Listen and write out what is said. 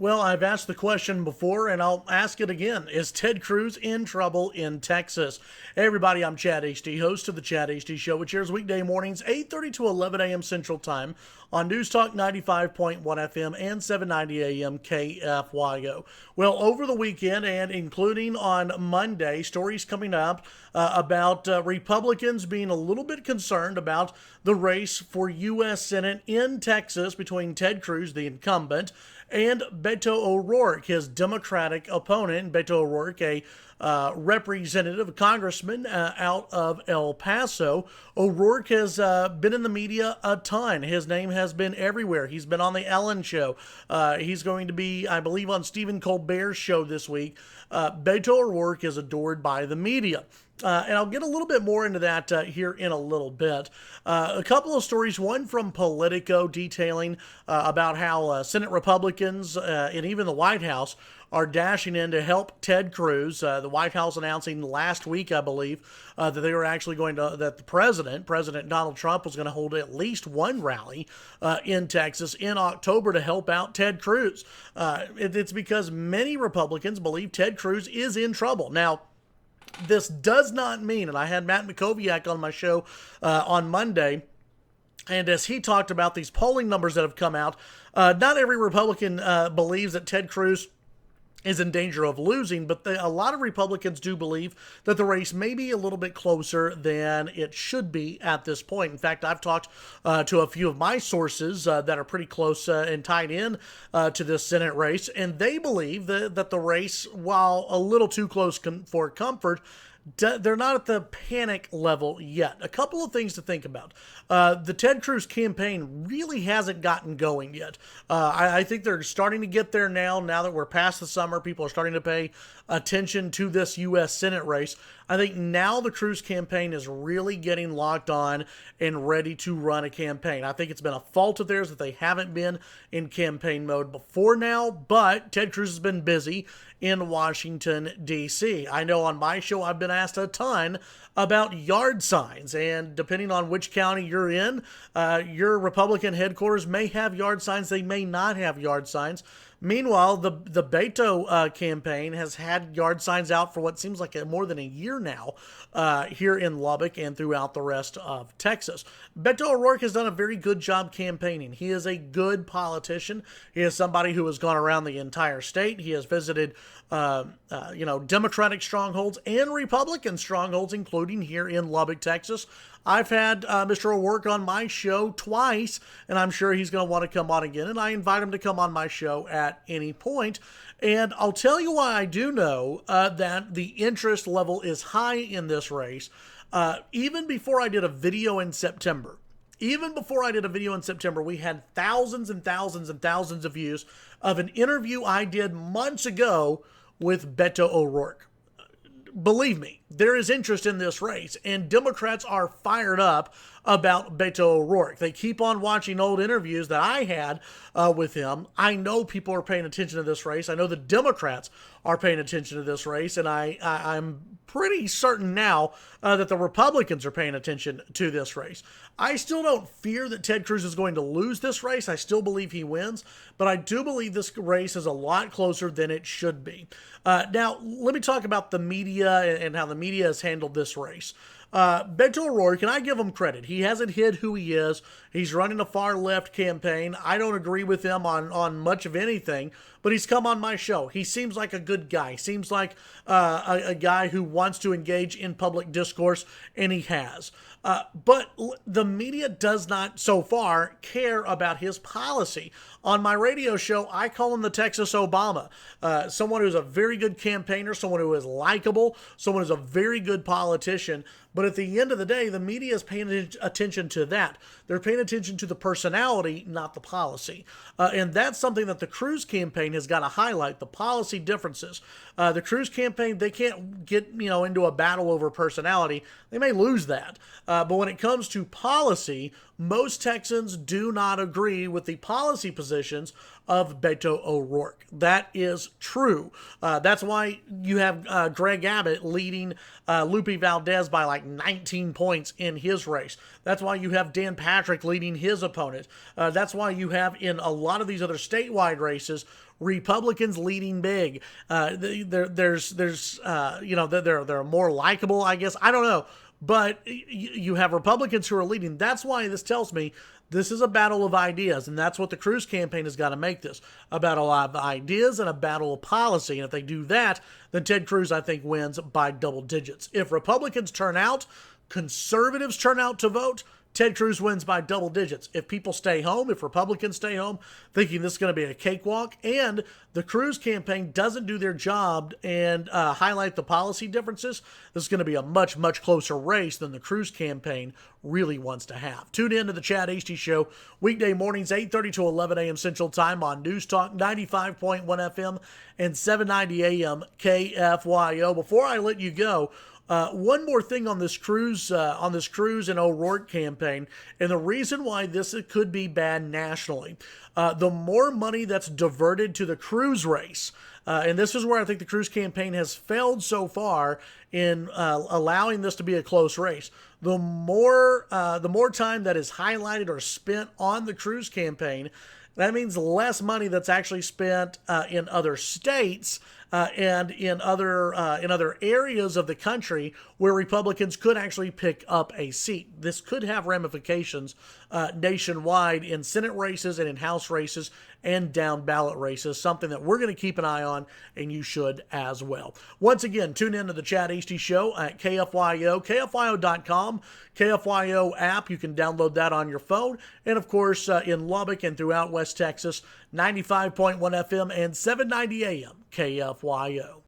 Well, I've asked the question before and I'll ask it again. Is Ted Cruz in trouble in Texas? Hey everybody, I'm Chad HD, host of the Chad HD Show, which airs weekday mornings 8:30 to 11 a.m. Central Time on News Talk 95.1 FM and 790 AM KFYO. Well, over the weekend and including on Monday, stories coming up about Republicans being a little bit concerned about the race for U.S. Senate in Texas between Ted Cruz, the incumbent, and Beto O'Rourke, his Democratic opponent. Beto O'Rourke, a representative, a congressman out of El Paso. O'Rourke has been in the media a ton. His name has been everywhere. He's been on the Ellen Show. He's going to be, I believe, on Stephen Colbert's show this week. Beto O'Rourke is adored by the media. And I'll get a little bit more into that here in a little bit. A couple of stories, one from Politico detailing about how Senate Republicans and even the White House are dashing in to help Ted Cruz. The White House announcing last week, I believe, that they were actually that the President Donald Trump, was going to hold at least one rally in Texas in October to help out Ted Cruz. It's because many Republicans believe Ted Cruz is in trouble. Now, this does not mean, and I had Matt Makoviak on my show on Monday, and as he talked about these polling numbers that have come out, not every Republican believes that Ted Cruz is in danger of losing, but a lot of Republicans do believe that the race may be a little bit closer than it should be at this point. In fact, I've talked to a few of my sources that are pretty close and tied in to this Senate race, and they believe that the race, while a little too close for comfort, they're not at the panic level yet. A couple of things to think about. The Ted Cruz campaign really hasn't gotten going yet. I think they're starting to get there now that we're past the summer. People are starting to pay attention to this U.S. Senate race. I think now the Cruz campaign is really getting locked on and ready to run a campaign. I think it's been a fault of theirs that they haven't been in campaign mode before now, but Ted Cruz has been busy in Washington, D.C. I know on my show I've been asked a ton about yard signs, and depending on which county you're in, your Republican headquarters may have yard signs, they may not have yard signs. Meanwhile, the Beto campaign has had yard signs out for what seems like more than a year now here in Lubbock and throughout the rest of Texas. Beto O'Rourke has done a very good job campaigning. He is a good politician. He is somebody who has gone around the entire state. He has visited Democratic strongholds and Republican strongholds, including here in Lubbock, Texas. I've had Mr. O'Rourke on my show twice, and I'm sure he's going to want to come on again, and I invite him to come on my show at any point. And I'll tell you why I do know that the interest level is high in this race. Even before I did a video in September, we had thousands and thousands and thousands of views of an interview I did months ago with Beto O'Rourke. Believe me, there is interest in this race, and Democrats are fired up about Beto O'Rourke. They keep on watching old interviews that I had with him. I know people are paying attention to this race. I know the Democrats are paying attention to this race, and I'm pretty certain now that the Republicans are paying attention to this race. I still don't fear that Ted Cruz is going to lose this race. I still believe he wins, but I do believe this race is a lot closer than it should be. Now, let me talk about the media and how the media has handled this race. Beto O'Rourke, and I give him credit. He hasn't hid who he is. He's running a far-left campaign. I don't agree with him on much of anything, but he's come on my show. He seems like a good guy. He seems like a guy who wants to engage in public discourse, and he has. But the media does not, so far, care about his policy. On my radio show, I call him the Texas Obama. Someone who's a very good campaigner, someone who is likable, someone who's a very good politician. But at the end of the day, the media is paying attention to that. They're paying attention to the personality, not the policy. And that's something that the Cruz campaign has got to highlight, the policy differences. The Cruz campaign, they can't get into a battle over personality. They may lose that. But when it comes to policy, most Texans do not agree with the policy positions of Beto O'Rourke. That is true. That's why you have Greg Abbott leading Lupe Valdez by like 19 points in his race. That's why you have Dan Patrick leading his opponent. That's why you have in a lot of these other statewide races Republicans leading big. They're more likable, I guess. I don't know. But you have Republicans who are leading. That's why this tells me this is a battle of ideas, and that's what the Cruz campaign has got to make this, a battle of ideas and a battle of policy. And if they do that, then Ted Cruz, I think, wins by double digits. If Republicans turn out, conservatives turn out to vote, Ted Cruz wins by double digits. If people stay home, if Republicans stay home, thinking this is going to be a cakewalk, and the Cruz campaign doesn't do their job and highlight the policy differences, this is going to be a much, much closer race than the Cruz campaign really wants to have. Tune in to the Chad Hasty Show weekday mornings, 8:30 to 11 a.m. Central Time on News Talk 95.1 FM and 790 a.m. KFYO. Before I let you go, one more thing on this Cruz and O'Rourke campaign, and the reason why this could be bad nationally. The more money that's diverted to the Cruz race, and this is where I think the Cruz campaign has failed so far in allowing this to be a close race. The more time that is highlighted or spent on the Cruz campaign, that means less money that's actually spent in other states and in other areas of the country where Republicans could actually pick up a seat. This could have ramifications nationwide in Senate races and in House races and down ballot races, something that we're going to keep an eye on, and you should as well. Once again, tune in to the Chad Hasty Show at KFYO, KFYO.com, KFYO app. You can download that on your phone. And, of course, in Lubbock and throughout West Texas, 95.1 FM and 790 AM, KFYO.